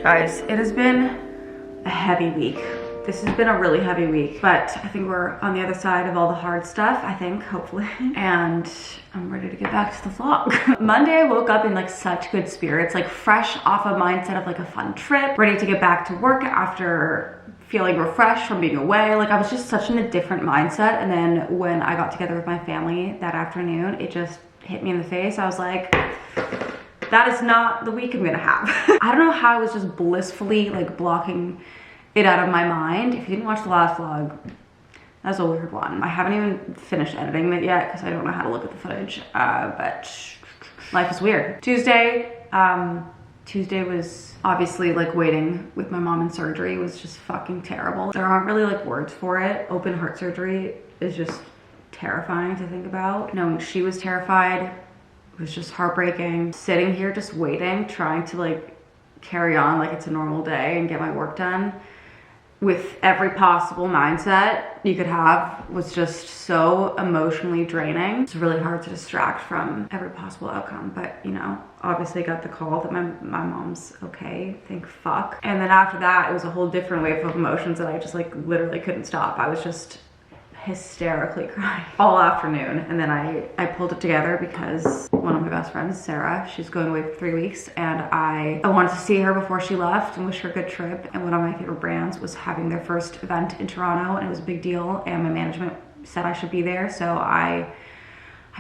Guys, it has been a heavy week. This has been a really heavy week, but I think we're on the other side of all the hard stuff, I think, hopefully. And I'm ready to get back to the vlog. Monday, I woke up in like such good spirits, like fresh off a mindset of like a fun trip, ready to get back to work after feeling refreshed from being away. Like I was just such in a different mindset. And then when I got together with my family that afternoon, it just hit me in the face. I was like, that is not the week I'm gonna have. I don't know how I was just blissfully like blocking it out of my mind. If you didn't watch the last vlog, that's a weird one. I haven't even finished editing it yet because I don't know how to look at the footage, but life is weird. Tuesday was obviously like waiting with my mom in surgery was just fucking terrible. There aren't really like words for it. Open heart surgery is just terrifying to think about. Knowing she was terrified was just heartbreaking. Sitting here just waiting, trying to like carry on like it's a normal day and get my work done with every possible mindset you could have was just so emotionally draining. It's really hard to distract from every possible outcome, but you know, obviously got the call that my mom's okay, thank fuck. And then after that, it was a whole different wave of emotions that I just like literally couldn't stop. I was just hysterically crying all afternoon, and then I pulled it together because one of my best friends, Sarah, she's going away for 3 weeks, and I wanted to see her before she left and wish her a good trip. And one of my favorite brands was having their first event in Toronto, and it was a big deal, and my management said I should be there, so I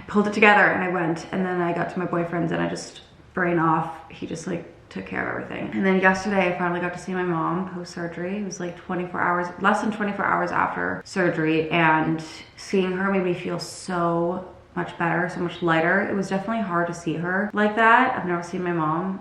pulled it together and I went. And then I got to my boyfriend's and I just brain off. He just like took care of everything. And then yesterday I finally got to see my mom post-surgery. It was like 24 hours, less than 24 hours after surgery, and seeing her made me feel so much better, so much lighter. It was definitely hard to see her like that. I've never seen my mom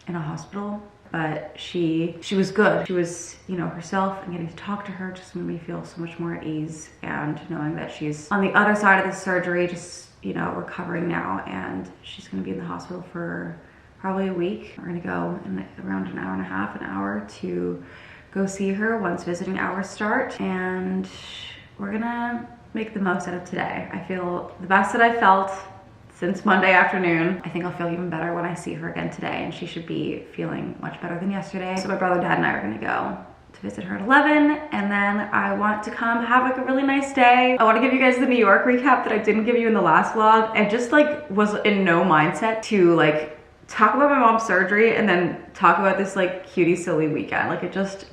in a hospital, but she was good. She was, you know, herself, and getting to talk to her just made me feel so much more at ease. And knowing that she's on the other side of the surgery, just, you know, recovering now, and she's gonna be in the hospital for probably a week. We're gonna go in around an hour and a half, an hour, to go see her once visiting hours start, and we're gonna make the most out of today. I feel the best that I felt since Monday afternoon. I think I'll feel even better when I see her again today, and she should be feeling much better than yesterday. So my brother, dad, and I are gonna go to visit her at 11, and then I want to come have like a really nice day. I want to give you guys the New York recap that I didn't give you in the last vlog. I just like was in no mindset to like talk about my mom's surgery and then talk about this like cutie silly weekend. Like it just,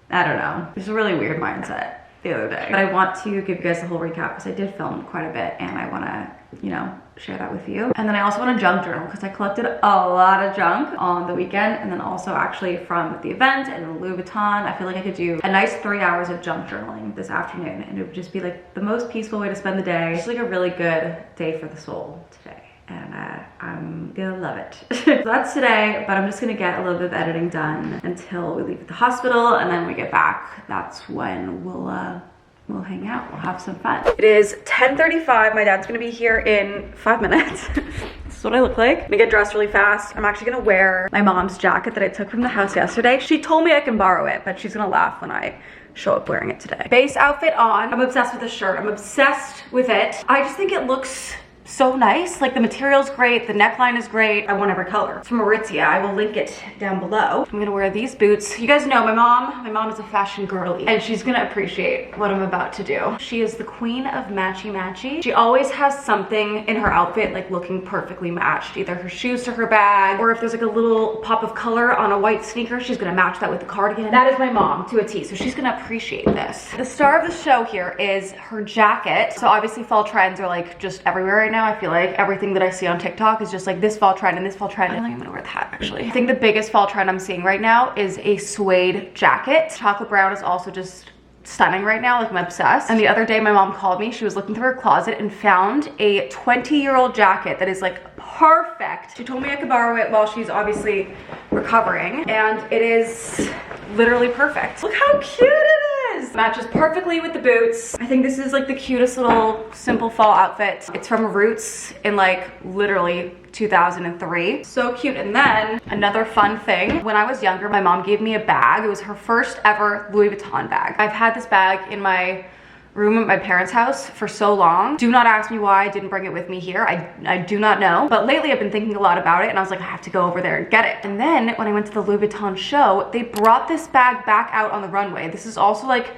I don't know. It was a really weird mindset the other day. But I want to give you guys the whole recap because I did film quite a bit and I want to, you know, share that with you. And then I also want to junk journal because I collected a lot of junk on the weekend, and then also actually from the event and Louis Vuitton. I feel like I could do a nice 3 hours of junk journaling this afternoon, and it would just be like the most peaceful way to spend the day. Just like a really good day for the soul today. And I'm gonna love it. So that's today, but I'm just gonna get a little bit of editing done until we leave the hospital, and then we get back. That's when we'll hang out, we'll have some fun. It is 10:35, my dad's gonna be here in 5 minutes. This is what I look like. I'm gonna get dressed really fast. I'm actually gonna wear my mom's jacket that I took from the house yesterday. She told me I can borrow it, but she's gonna laugh when I show up wearing it today. Base outfit on. I'm obsessed with this shirt. I'm obsessed with it. I just think it looks so nice. Like the material's great, the neckline is great. I want every color. It's from Aritzia. I will link it down below. I'm gonna wear these boots. You guys know my mom is a fashion girly, and she's gonna appreciate what I'm about to do. She is the queen of matchy. She always has something in her outfit like looking perfectly matched, either her shoes to her bag, or if there's like a little pop of color on a white sneaker, she's gonna match that with the cardigan. That is my mom to a T, so she's gonna appreciate this. The star of the show here is her jacket. So obviously fall trends are like just everywhere right now. I feel like everything that I see on TikTok is just like this fall trend and this fall trend. I think I'm gonna wear the hat actually. I think the biggest fall trend I'm seeing right now is a suede jacket. Chocolate brown is also just stunning right now. Like I'm obsessed. And the other day my mom called me. She was looking through her closet and found a 20-year-old jacket that is like perfect. She told me I could borrow it while she's obviously recovering, and it is literally perfect. Look how cute it is. Matches perfectly with the boots. I think this is like the cutest little simple fall outfit. It's from Roots in like literally 2003. So cute. And then another fun thing, when I was younger, my mom gave me a bag. It was her first ever Louis Vuitton bag. I've had this bag in my room at my parents' house for so long. Do not ask me why I didn't bring it with me here. I do not know. But lately I've been thinking a lot about it and I was like, I have to go over there and get it. And then when I went to the Louis Vuitton show, they brought this bag back out on the runway. This is also like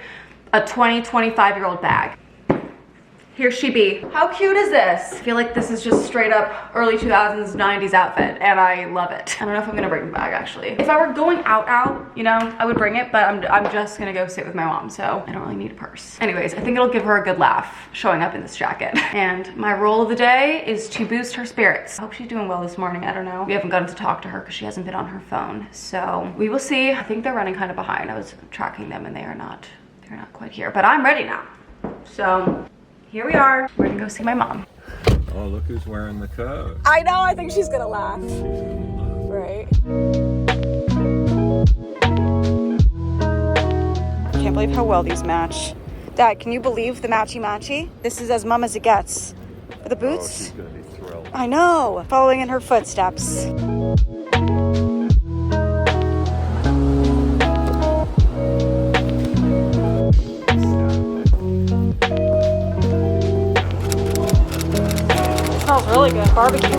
a 25-year-old bag. Here she be. How cute is this? I feel like this is just straight up early 2000s, 90s outfit, and I love it. I don't know if I'm gonna bring the bag, actually. If I were going out, you know, I would bring it, but I'm just gonna go sit with my mom, so I don't really need a purse. Anyways, I think it'll give her a good laugh showing up in this jacket. And my role of the day is to boost her spirits. I hope she's doing well this morning, I don't know. We haven't gotten to talk to her because she hasn't been on her phone, so we will see. I think they're running kind of behind. I was tracking them and they're not quite here, but I'm ready now. So, here we are. We're gonna go see my mom. Oh, look who's wearing the coat. I know, I think she's gonna laugh. Right? I can't believe how well these match. Dad, can you believe the matchy-matchy? This is as mum as it gets. For the boots? Oh, she's gonna be thrilled. I know, following in her footsteps. Smells really good. Barbecue.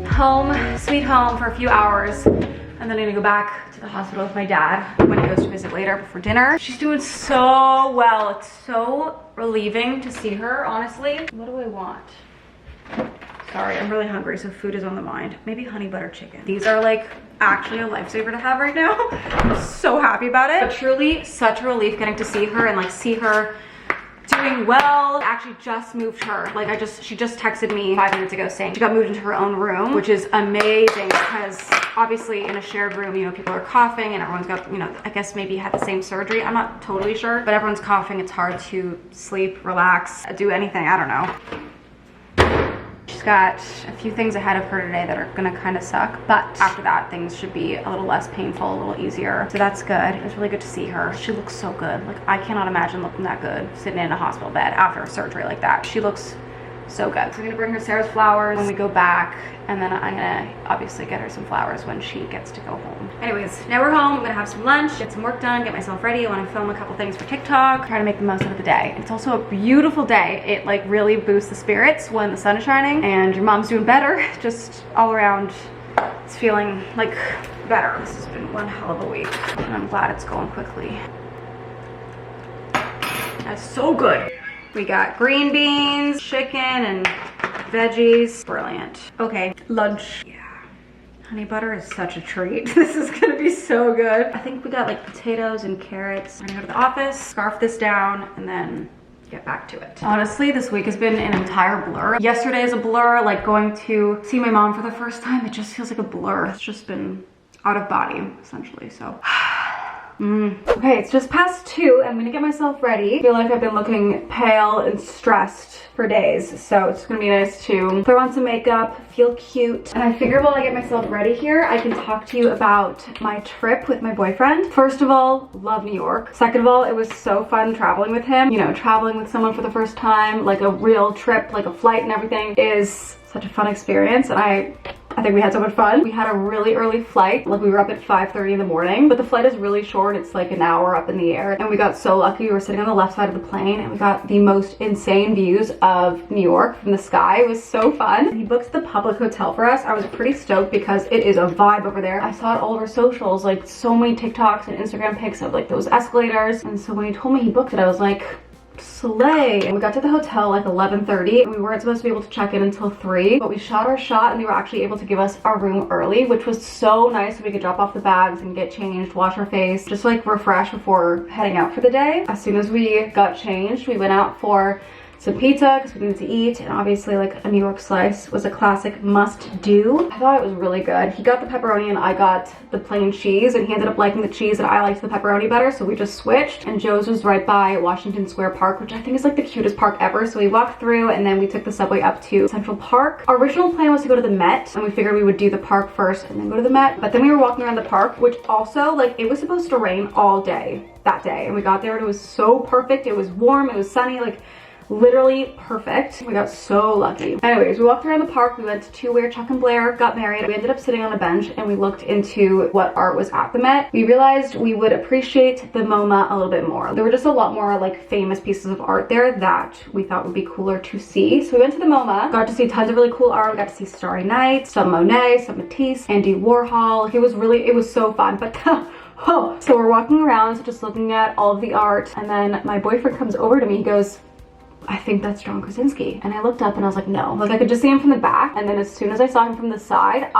Home, sweet home for a few hours. And then I'm gonna go back to the hospital with my dad when he goes to visit later before dinner. She's doing so well. It's so relieving to see her, honestly. What do I want? Sorry, I'm really hungry, so food is on the mind. Maybe honey butter chicken. These are like actually a lifesaver to have right now. I'm so happy about it. But truly such a relief getting to see her and like see her doing well. I actually just moved her. Like she just texted me 5 minutes ago saying she got moved into her own room, which is amazing because obviously in a shared room, you know, people are coughing and everyone's got, you know, I guess maybe had the same surgery. I'm not totally sure, but everyone's coughing. It's hard to sleep, relax, do anything. I don't know. She's got a few things ahead of her today that are gonna kind of suck, but after that things should be a little less painful, a little easier, so that's good. It was really good to see her. She looks so good. Like, I cannot imagine looking that good sitting in a hospital bed after a surgery like that. She looks so good. So I'm gonna bring her Sarah's flowers when we go back, and then I'm gonna obviously get her some flowers when she gets to go home. Anyways, now we're home. I'm gonna have some lunch, get some work done, get myself ready. I wanna film a couple things for TikTok, try to make the most out of the day. It's also a beautiful day. It like really boosts the spirits when the sun is shining and your mom's doing better. Just all around, it's feeling like better. This has been one hell of a week, and I'm glad it's going quickly. That's so good. We got green beans, chicken, and veggies. Brilliant. Okay, lunch. Yeah. Honey butter is such a treat. This is gonna be so good. I think we got like potatoes and carrots. I'm gonna go to the office, scarf this down, and then get back to it. Honestly, this week has been an entire blur. Yesterday is a blur, like going to see my mom for the first time. It just feels like a blur. It's just been out of body, essentially, so. Okay, it's just past 2. I'm gonna get myself ready. I feel like I've been looking pale and stressed for days, so it's gonna be nice to throw on some makeup, feel cute. And I figure while I get myself ready here, I can talk to you about my trip with my boyfriend. First of all, love New York. Second of all, it was so fun traveling with him. You know, traveling with someone for the first time, like a real trip, like a flight and everything, is such a fun experience, and I think we had so much fun. We had a really early flight, like we were up at 5:30 in the morning, but the flight is really short. It's like an hour up in the air, and we got so lucky. We were sitting on the left side of the plane and we got the most insane views of New York from the sky. It was so fun. He booked the public hotel for us. I was pretty stoked because it is a vibe over there. I saw it all over socials, like so many TikToks and Instagram pics of like those escalators, and so when he told me he booked it, I was like, slay. And we got to the hotel like 11:30 and we weren't supposed to be able to check in until 3, but we shot our shot and they were actually able to give us our room early, which was so nice, so we could drop off the bags and get changed, wash our face, just like refresh before heading out for the day. As soon as we got changed, we went out for some pizza because we needed to eat, and obviously like a New York slice was a classic must do. I thought it was really good. He got the pepperoni and I got the plain cheese, and he ended up liking the cheese and I liked the pepperoni better, so we just switched. And Joe's was right by Washington Square Park, which I think is like the cutest park ever, so we walked through and then we took the subway up to Central Park. Our original plan was to go to the Met, and we figured we would do the park first and then go to the Met, but then we were walking around the park, which also like it was supposed to rain all day that day, and we got there and it was so perfect. It was warm, it was sunny, like literally perfect. We got so lucky. Anyways, we walked around the park. We went to where Chuck and Blair got married. We ended up sitting on a bench and we looked into what art was at the Met. We realized we would appreciate the MoMA a little bit more. There were just a lot more like famous pieces of art there that we thought would be cooler to see. So we went to the MoMA, got to see tons of really cool art. We got to see Starry Night, some Monet, some Matisse, Andy Warhol. It was so fun, but oh. So we're walking around just looking at all of the art, and then my boyfriend comes over to me. He goes, I think that's John Krasinski. And I looked up and I was like, no. Like I could just see him from the back. And then as soon as I saw him from the side,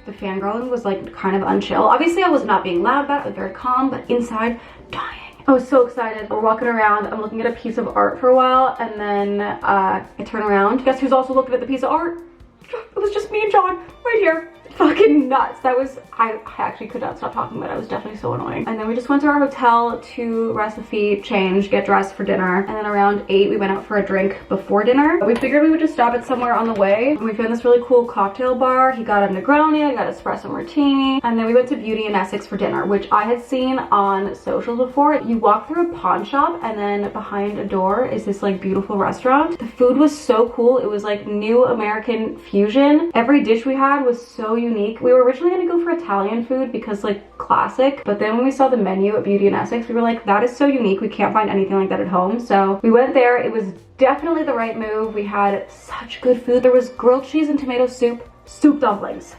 the fangirling was like kind of unchill. Obviously I was not being loud about it. I was very calm, but inside, dying. I was so excited. We're walking around. I'm looking at a piece of art for a while. And then I turn around. Guess who's also looking at the piece of art? It was just me and John right here. Fucking nuts. That was, I actually could not stop talking, but it was definitely so annoying. And then we just went to our hotel to rest the feet, change, get dressed for dinner. And then around 8, we went out for a drink before dinner. But we figured we would just stop at somewhere on the way. And we found this really cool cocktail bar. He got a Negroni, I got espresso martini. And then we went to Beauty in Essex for dinner, which I had seen on socials before. You walk through a pawn shop and then behind a door is this like beautiful restaurant. The food was so cool. It was like new American fusion. Every dish we had was so unique. We were originally going to go for Italian food because like classic, but then when we saw the menu at Beauty in Essex, we were like, that is so unique. We can't find anything like that at home. So we went there. It was definitely the right move. We had such good food. There was grilled cheese and tomato soup, soup dumplings,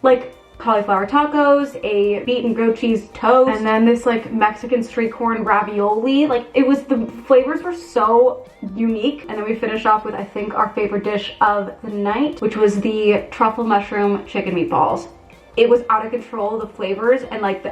like cauliflower tacos, a beet and grilled cheese toast, and then this like Mexican street corn ravioli. Like it was, the flavors were so unique. And then we finished off with I think our favorite dish of the night, which was the truffle mushroom chicken meatballs. It was out of control, the flavors, and like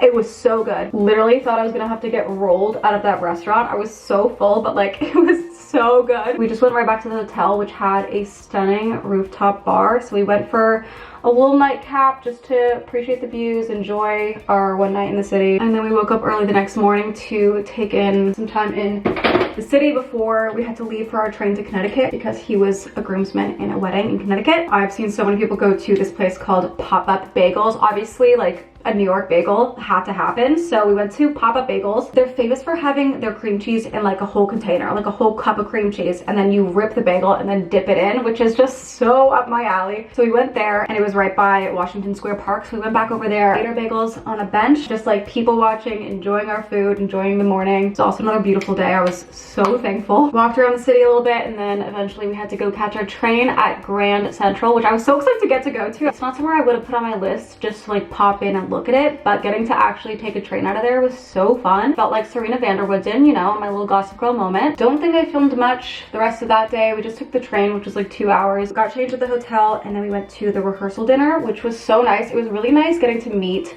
it was so good. Literally thought I was gonna have to get rolled out of that restaurant. I was so full, but like it was so good. We just went right back to the hotel, which had a stunning rooftop bar. So we went for a little nightcap just to appreciate the views, enjoy our one night in the city. And then we woke up early the next morning to take in some time in the city before we had to leave for our train to Connecticut because he was a groomsman in a wedding in Connecticut. I've seen so many people go to this place called Pop-Up Bagels. Obviously, like a New York bagel had to happen. So we went to Pop-Up Bagels. They're famous for having their cream cheese in like a whole container, like a whole cup of cream cheese, and then you rip the bagel and then dip it in, which is just so up my alley. So we went there and it was right by Washington Square Park. So we went back over there, ate our bagels on a bench, just like people watching, enjoying our food, enjoying the morning. It's also another beautiful day. I was so thankful. Walked around the city a little bit and then eventually we had to go catch our train at Grand Central, which I was so excited to go to. It's not somewhere I would have put on my list just to like pop in and look at it, but getting to actually take a train out of there was so fun. Felt like Serena Vanderwoodson, you know, my little Gossip Girl moment. Don't think I filmed much the rest of that day. We just took the train, which was like 2 hours, got changed at the hotel, and then we went to the rehearsal dinner, which was so nice. It was really nice getting to meet,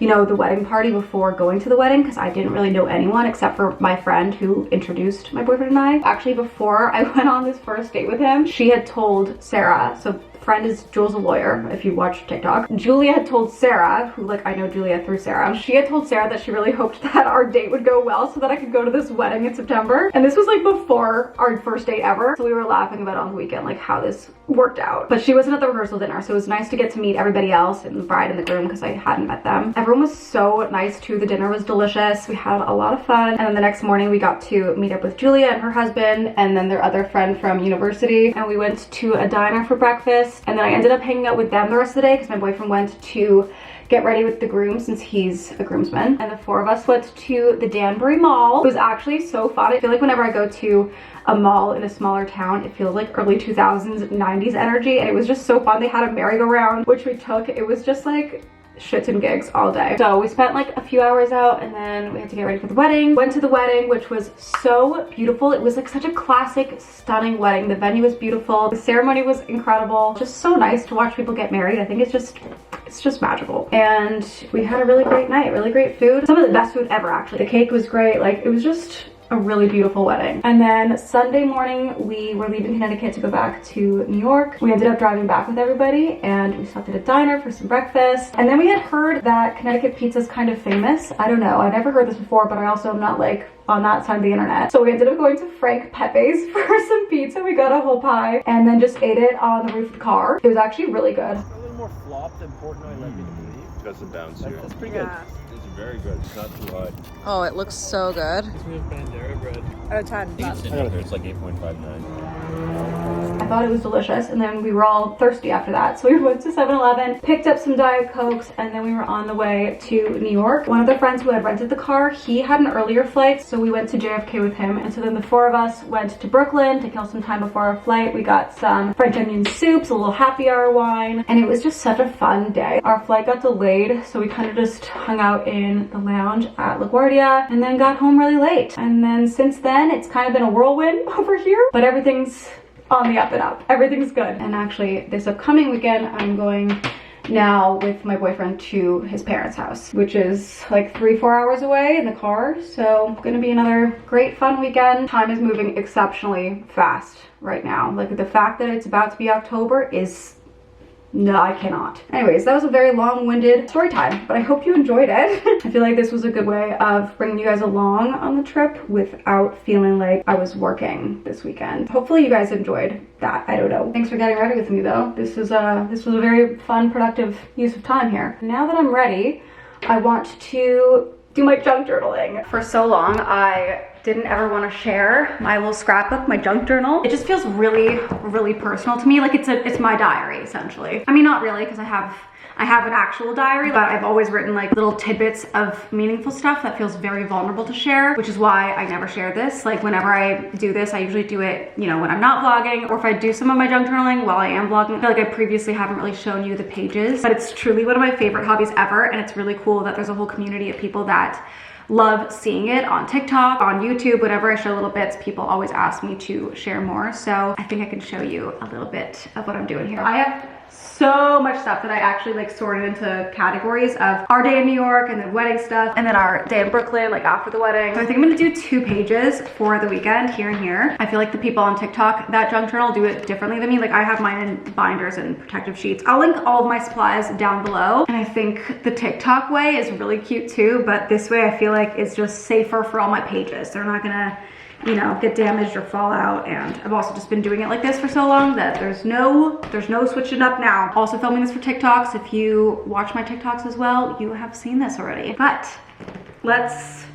you know, the wedding party before going to the wedding because I didn't really know anyone except for my friend who introduced my boyfriend and I. Actually, before I went on this first date with him, she had told Sarah, so friend is Jules, a lawyer, if you watch TikTok. Julia had told Sarah, who like I know Julia through Sarah, she had told Sarah that she really hoped that our date would go well so that I could go to this wedding in September. And this was like before our first date ever. So we were laughing about it on the weekend, like how this worked out. But she wasn't at the rehearsal dinner, so it was nice to get to meet everybody else and the bride and the groom because I hadn't met them. Everyone was so nice too. The dinner was delicious. We had a lot of fun. And then the next morning we got to meet up with Julia and her husband and then their other friend from university. And we went to a diner for breakfast. And then I ended up hanging out with them the rest of the day because my boyfriend went to get ready with the groom since he's a groomsman. And the 4 of us went to the Danbury Mall. It was actually so fun. I feel like whenever I go to a mall in a smaller town, it feels like early 2000s, 90s energy. And it was just so fun. They had a merry-go-round, which we took. It was just like shits and gigs all day. So we spent like a few hours out and then we had to get ready for the wedding. Went to the wedding, which was so beautiful. It was like such a classic, stunning wedding. The venue was beautiful. The ceremony was incredible. Just so nice to watch people get married. I think it's just magical. And we had a really great night, really great food. Some of the best food ever, actually. The cake was great. Like it was just a really beautiful wedding. And then Sunday morning we were leaving Connecticut to go back to New York. We ended up driving back with everybody and we stopped at a diner for some breakfast. And then we had heard that Connecticut pizza is kind of famous. I don't know, I never heard this before, but I also am not like on that side of the internet. So we ended up going to Frank Pepe's for some pizza. We got a whole pie and then just ate it on the roof of the car. It was actually really good. A little more flop than Portnoy led me to believe. Got some bounce here. That's pretty good. It's Very good. It's not too hot. Oh, it looks so good. We have Bandera bread. Out of 10. It's like 8.59. I thought it was delicious, and then we were all thirsty after that. So we went to 7-Eleven, picked up some Diet Cokes, and then we were on the way to New York. One of the friends who had rented the car, he had an earlier flight, so we went to JFK with him. And so then the four of us went to Brooklyn to kill some time before our flight. We got some French onion soups, a little happy hour wine, and it was just such a fun day. Our flight got delayed, so we kind of just hung out in the lounge at LaGuardia and then got home really late. And then since then, it's kind of been a whirlwind over here, but everything's on the up and up. Everything's good. And actually, this upcoming weekend, I'm going now with my boyfriend to his parents' house, which is like 3-4 hours away in the car. So gonna be another great fun weekend. Time is moving exceptionally fast right now. Like the fact that it's about to be October is, no, I cannot. Anyways, that was a very long-winded story time, but I hope you enjoyed it. I feel like this was a good way of bringing you guys along on the trip without feeling like I was working this weekend. Hopefully you guys enjoyed that. I don't know. Thanks for getting ready with me though. This was a very fun, productive use of time here. Now that I'm ready, I want to do my junk journaling. For so long, I didn't ever want to share my little scrapbook, my junk journal. It just feels really, really personal to me. Like it's my diary, essentially. I mean, not really, because I have an actual diary, but I've always written like little tidbits of meaningful stuff that feels very vulnerable to share, which is why I never share this. Like whenever I do this, I usually do it, you know, when I'm not vlogging, or if I do some of my junk journaling while I am vlogging. I feel like I previously haven't really shown you the pages, but it's truly one of my favorite hobbies ever. And it's really cool that there's a whole community of people that love seeing it on TikTok, on YouTube. Whenever I show little bits, people always ask me to share more. So I think I can show you a little bit of what I'm doing here. I have so much stuff that I actually like sorted into categories of our day in New York, and then wedding stuff, and then our day in Brooklyn, like after the wedding. So I think I'm gonna do 2 pages for the weekend, here and here. I feel like the people on TikTok that junk journal do it differently than me. Like I have mine in binders and protective sheets. I'll link all of my supplies down below. And I think the TikTok way is really cute too, but this way I feel like it's just safer for all my pages. They're not gonna, you know, get damaged or fall out. And I've also just been doing it like this for so long that there's no switching up now. Also filming this for TikToks. If you watch my TikToks as well, you have seen this already. But let's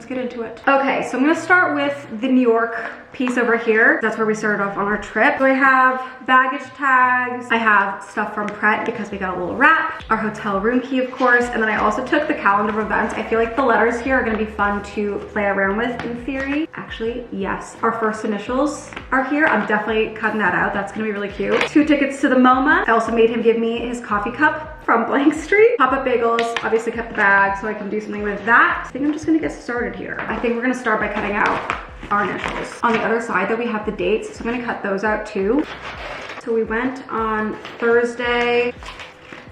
get into it. Okay, so I'm gonna start with the New York piece over here. That's where we started off on our trip. So I have baggage tags. I have stuff from Pret because we got a little wrap. Our hotel room key, of course. And then I also took the calendar of events. I feel like the letters here are gonna be fun to play around with in theory. Actually, yes. Our first initials are here. I'm definitely cutting that out. That's gonna be really cute. 2 tickets to the MoMA. I also made him give me his coffee cup from Blank Street. Pop-up bagels, obviously kept the bag so I can do something with that. I think I'm just gonna get started here. I think we're gonna start by cutting out our initials. On the other side though, we have the dates, so I'm gonna cut those out too. So we went on Thursday.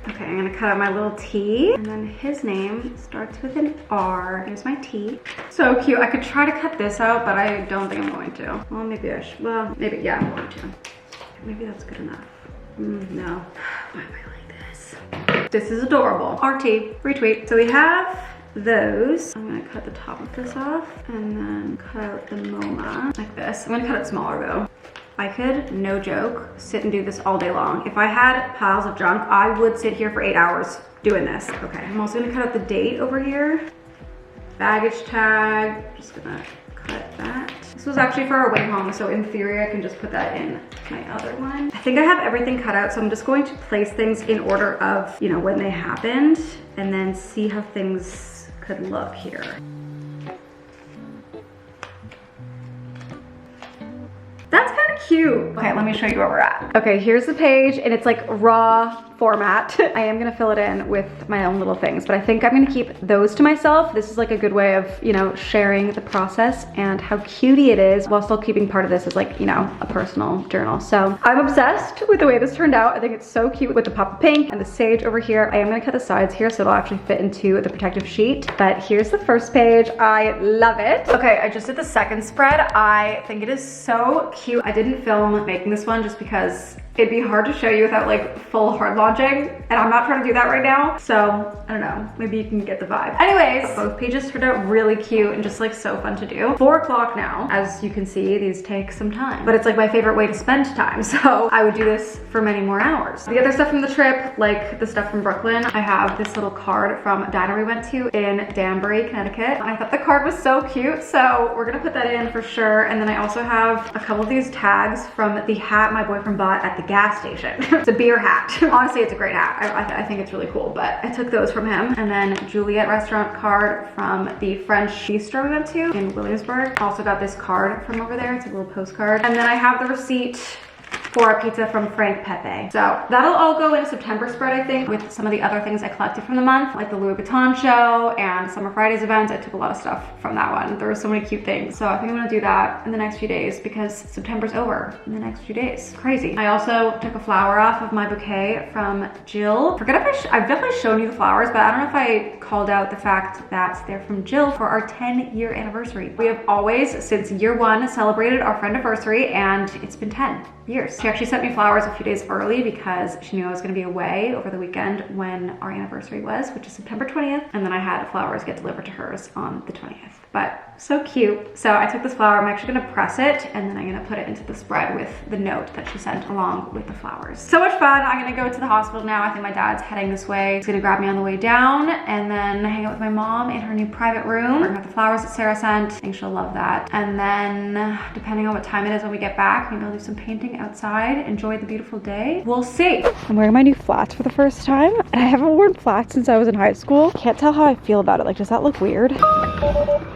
Okay, I'm gonna cut out my little T, and then his name starts with an R. Here's my T. So cute. I could try to cut this out, but I don't think I'm going to. Well, maybe I should. Well, maybe, yeah, I'm going to. Maybe that's good enough. No. Why am I like this? This is adorable. RT, retweet. So we have those. I'm gonna cut the top of this off and then cut out the MoMA like this. I'm gonna cut it smaller though. I could, no joke, sit and do this all day long. If I had piles of junk, I would sit here for 8 hours doing this. Okay, I'm also gonna cut out the date over here. Baggage tag, just gonna cut that. This was actually for our way home, so in theory I can just put that in my other one. I think I have everything cut out, so I'm just going to place things in order of, you know, when they happened, and then see how things could look here. That's kind of cute. Okay, let me show you where we're at. Okay, here's the page, and it's like raw format. I am gonna fill it in with my own little things, but I think I'm gonna keep those to myself. This is like a good way of, you know, sharing the process and how cutie it is while still keeping part of this as like, you know, a personal journal. So I'm obsessed with the way this turned out. I think it's so cute with the pop of pink and the sage over here. I am gonna cut the sides here so it'll actually fit into the protective sheet. But here's the first page. I love it. Okay, I just did the second spread. I think it is so cute. I didn't film making this one just because it'd be hard to show you without like full hard launching, and I'm not trying to do that right now. So I don't know, maybe you can get the vibe. Anyways, both pages turned out really cute and just like so fun to do. 4 o'clock now. As you can see, these take some time, but it's like my favorite way to spend time. So I would do this for many more hours. The other stuff from the trip, like the stuff from Brooklyn, I have this little card from a diner we went to in Danbury, Connecticut. I thought the card was so cute, so we're gonna put that in for sure. And then I also have a couple of these tags from the hat my boyfriend bought at the gas station. It's a beer hat. Honestly, it's a great hat. I think it's really cool, but I took those from him. And then Juliet restaurant card from the French bistro we went to in Williamsburg. Also got this card from over there. It's a little postcard. And then I have the receipt for a pizza from Frank Pepe. So that'll all go in a September spread, I think, with some of the other things I collected from the month, like the Louis Vuitton show and Summer Fridays events. I took a lot of stuff from that one. There were so many cute things. So I think I'm gonna do that in the next few days because September's over in the next few days. Crazy. I also took a flower off of my bouquet from Jill. Forget if I've definitely shown you the flowers, but I don't know if I called out the fact that they're from Jill for our 10-year anniversary. We have always, since year 1, celebrated our friendiversary, and it's been 10 years. She actually sent me flowers a few days early because she knew I was gonna be away over the weekend when our anniversary was, which is September 20th. And then I had flowers get delivered to hers on the 20th. But so cute. So I took this flower, I'm actually gonna press it, and then I'm gonna put it into the spread with the note that she sent along with the flowers. So much fun. I'm gonna go to the hospital now. I think my dad's heading this way. He's gonna grab me on the way down and then hang out with my mom in her new private room. Bring her the flowers that Sarah sent. I think she'll love that. And then depending on what time it is when we get back, maybe I'll do some painting outside, enjoy the beautiful day. We'll see. I'm wearing my new flats for the first time, and I haven't worn flats since I was in high school. Can't tell how I feel about it. Like, does that look weird?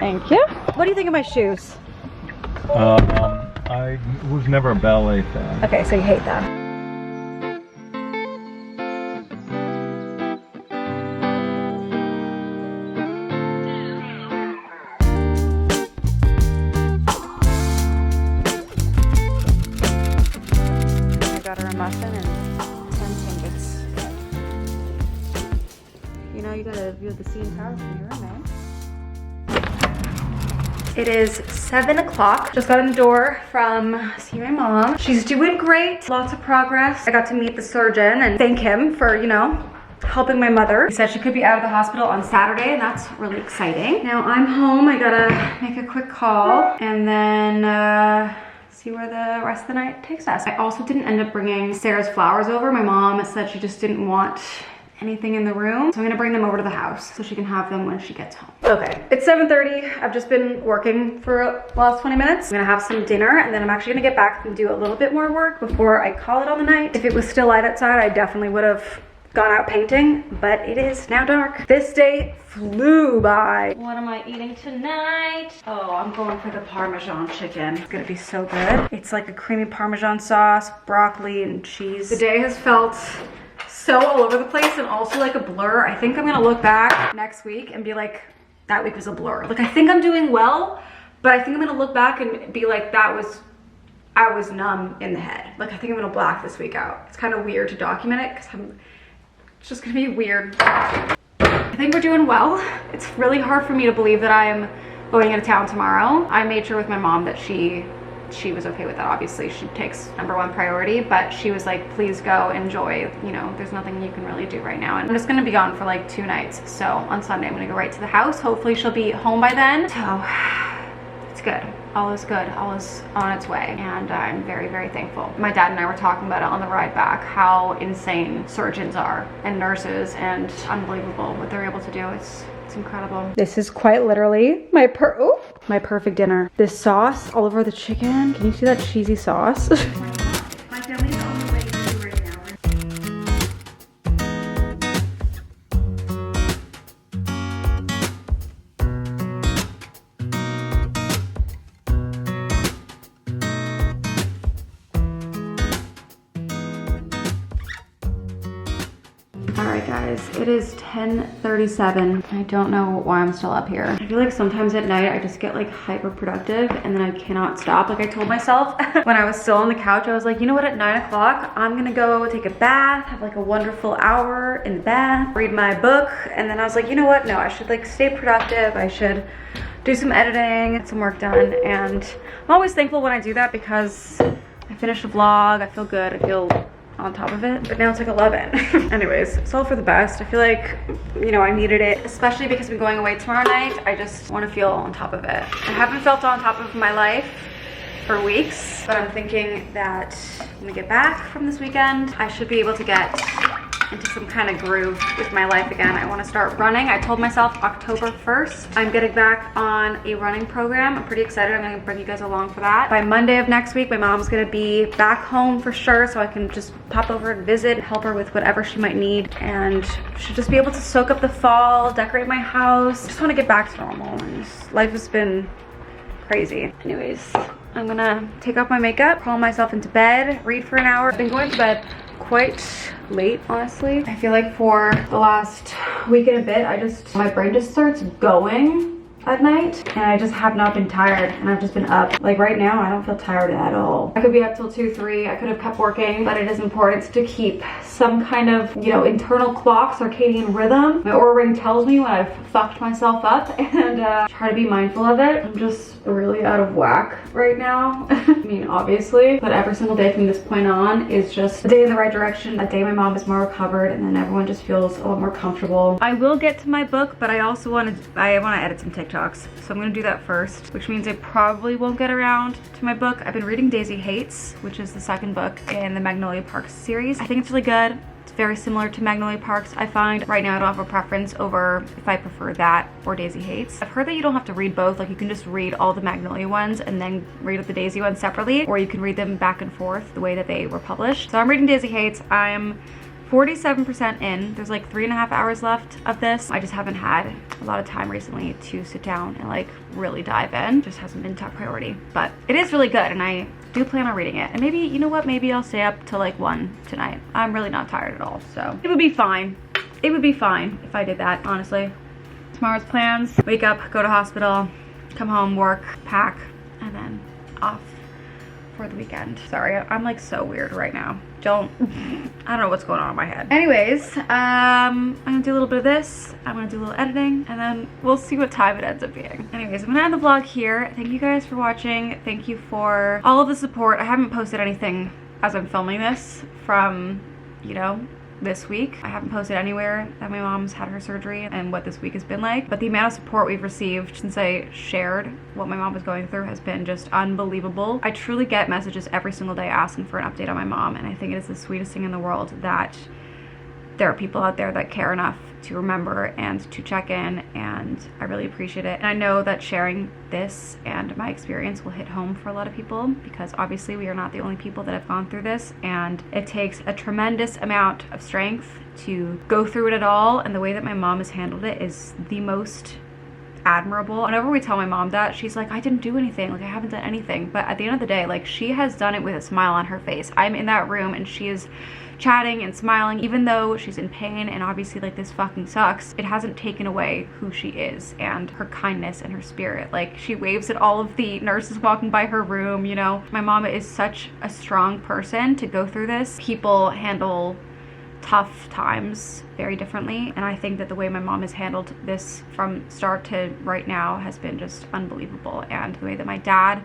Thank you. What do you think of my shoes? I was never a ballet fan. Okay, so you hate them. I got her a muffin and 10 timbits. You know, you gotta view the scene house from your room, eh? It is 7 o'clock. Just got in the door from seeing my mom. She's doing great, lots of progress. I got to meet the surgeon and thank him for, you know, helping my mother. He said she could be out of the hospital on Saturday, and that's really exciting. Now I'm home. I gotta make a quick call and then see where the rest of the night takes us. I also didn't end up bringing Sarah's flowers over. My mom said she just didn't want anything in the room, so I'm gonna bring them over to the house so she can have them when she gets home. Okay, it's 7:30. I've just been working for the last 20 minutes. I'm gonna have some dinner, and then I'm actually gonna get back and do a little bit more work before I call it on the night. If it was still light outside, I definitely would have gone out painting, but it is now dark. This day flew by. What am I eating tonight? Oh, I'm going for the Parmesan chicken. It's gonna be so good. It's like a creamy Parmesan sauce, broccoli, and cheese. The day has felt so all over the place and also like a blur. I think I'm gonna look back next week and be like, that week was a blur. Like, I think I'm doing well, but I think I'm gonna look back and be like, I was numb in the head. Like, I think I'm gonna black this week out. It's kind of weird to document it because it's just gonna be weird. I think we're doing well. It's really hard for me to believe that I am going into town tomorrow. I made sure with my mom that she was okay with that. Obviously, she takes #1 priority, but she was like, please go, enjoy. You know, there's nothing you can really do right now. And I'm just gonna be gone for like 2 nights. So on Sunday, I'm gonna go right to the house. Hopefully she'll be home by then. So it's good. All is good. All is on its way. And I'm very, very thankful. My dad and I were talking about it on the ride back, how insane surgeons are and nurses, and unbelievable what they're able to do. It's incredible. This is quite literally my perfect dinner. This sauce all over the chicken. Can you see that cheesy sauce? My family's on the way to right now. Alright guys, it is 10:37. I don't know why I'm still up here. I feel like sometimes at night I just get like hyper productive and then I cannot stop. Like I told myself when I was still on the couch, I was like, you know what, at 9 o'clock, I'm gonna go take a bath, have like a wonderful hour in the bath, read my book, and then I was like, you know what, no, I should like stay productive. I should do some editing, get some work done, and I'm always thankful when I do that because I I finished the vlog. I feel good. I feel on top of it, but now it's like 11. Anyways, it's all for the best. I feel like, you know, I needed it, especially because I'm going away tomorrow night. I just want to feel on top of it. I haven't felt on top of my life for weeks, but I'm thinking that when we get back from this weekend, I should be able to get into some kind of groove with my life again. I want to start running. I told myself October 1st, I'm getting back on a running program. I'm pretty excited. I'm going to bring you guys along for that. By Monday of next week, my mom's going to be back home for sure, so I can just pop over and visit, help her with whatever she might need, and she'll just be able to soak up the fall, decorate my house. Just want to get back to normal. And life has been crazy. Anyways, I'm gonna take off my makeup, crawl myself into bed, read for an hour. I've been going to bed quite late, honestly. I feel like for the last week and a bit, my brain just starts going at night, and I just have not been tired, and I've just been up. Like right now, I don't feel tired at all. I could be up till 2, 3. I could have kept working, but it is important to keep some kind of, you know, internal clock, circadian rhythm. My Oura ring tells me when I've fucked myself up, and try to be mindful of it. I'm just really out of whack right now. I mean, obviously, but every single day from this point on is just a day in the right direction. A day my mom is more recovered, and then everyone just feels a lot more comfortable. I will get to my book, but I also want to edit some TikToks. So I'm gonna do that first, which means I probably won't get around to my book. I've been reading Daisy Hates, which is the second book in the Magnolia Parks series. I think it's really good. It's very similar to Magnolia Parks. I find right now I don't have a preference over if I prefer that or Daisy Hates. I've heard that you don't have to read both. Like, you can just read all the Magnolia ones and then read the Daisy ones separately, or you can read them back and forth the way that they were published. So I'm reading Daisy Hates. I'm 47% in. There's like 3.5 hours left of this. I just haven't had a lot of time recently to sit down and like really dive in. Just hasn't been top priority, but it is really good, and I do plan on reading it. And maybe, you know what, maybe I'll stay up till like 1 tonight. I'm really not tired at all, so it would be fine. It would be fine if I did that, honestly. Tomorrow's plans: wake up, go to hospital, come home, work, pack, and then off for the weekend. Sorry, I'm like so weird right now. I don't know what's going on in my head. Anyways, I'm gonna do a little bit of this. I'm gonna do a little editing, and then we'll see what time it ends up being. Anyways, I'm gonna end the vlog here. Thank you guys for watching. Thank you for all of the support. I haven't posted anything as I'm filming this from, you know, this week. I haven't posted anywhere that my mom's had her surgery and what this week has been like, but the amount of support we've received since I shared what my mom was going through has been just unbelievable. I truly get messages every single day asking for an update on my mom, and I think it is the sweetest thing in the world that there are people out there that care enough to remember and to check in, and I really appreciate it. And I know that sharing this and my experience will hit home for a lot of people, because obviously we are not the only people that have gone through this, and it takes a tremendous amount of strength to go through it at all, and the way that my mom has handled it is the most admirable. Whenever we tell my mom that, she's like, I didn't do anything, like I haven't done anything, but at the end of the day, like, she has done it with a smile on her face. I'm in that room and she is chatting and smiling, even though she's in pain, and obviously like this fucking sucks. It hasn't taken away who she is and her kindness and her spirit. Like, she waves at all of the nurses walking by her room, you know. My mom is such a strong person to go through this. People handle tough times very differently, and I think that the way my mom has handled this from start to right now has been just unbelievable. And the way that my dad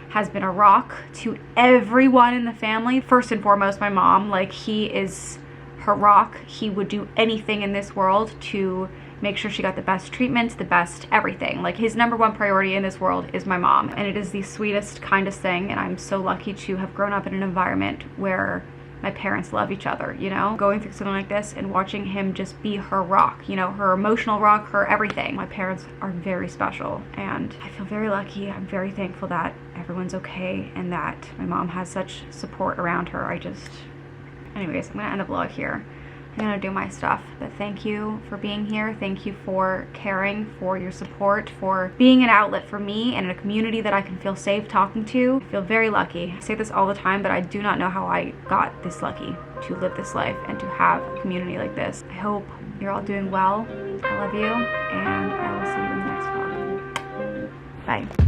has been a rock to everyone in the family, first and foremost my mom, like, he is her rock. He would do anything in this world to make sure she got the best treatment, the best everything. Like, his #1 priority in this world is my mom, and it is the sweetest, kindest thing, and I'm so lucky to have grown up in an environment where my parents love each other, you know? Going through something like this and watching him just be her rock, you know, her emotional rock, her everything. My parents are very special, and I feel very lucky. I'm very thankful that everyone's okay and that my mom has such support around her. Anyways, I'm gonna end the vlog here. I'm gonna do my stuff, but thank you for being here. Thank you for caring, for your support, for being an outlet for me and a community that I can feel safe talking to. I feel very lucky. I say this all the time, but I do not know how I got this lucky to live this life and to have a community like this. I hope you're all doing well. I love you, and I will see you in the next vlog. Bye.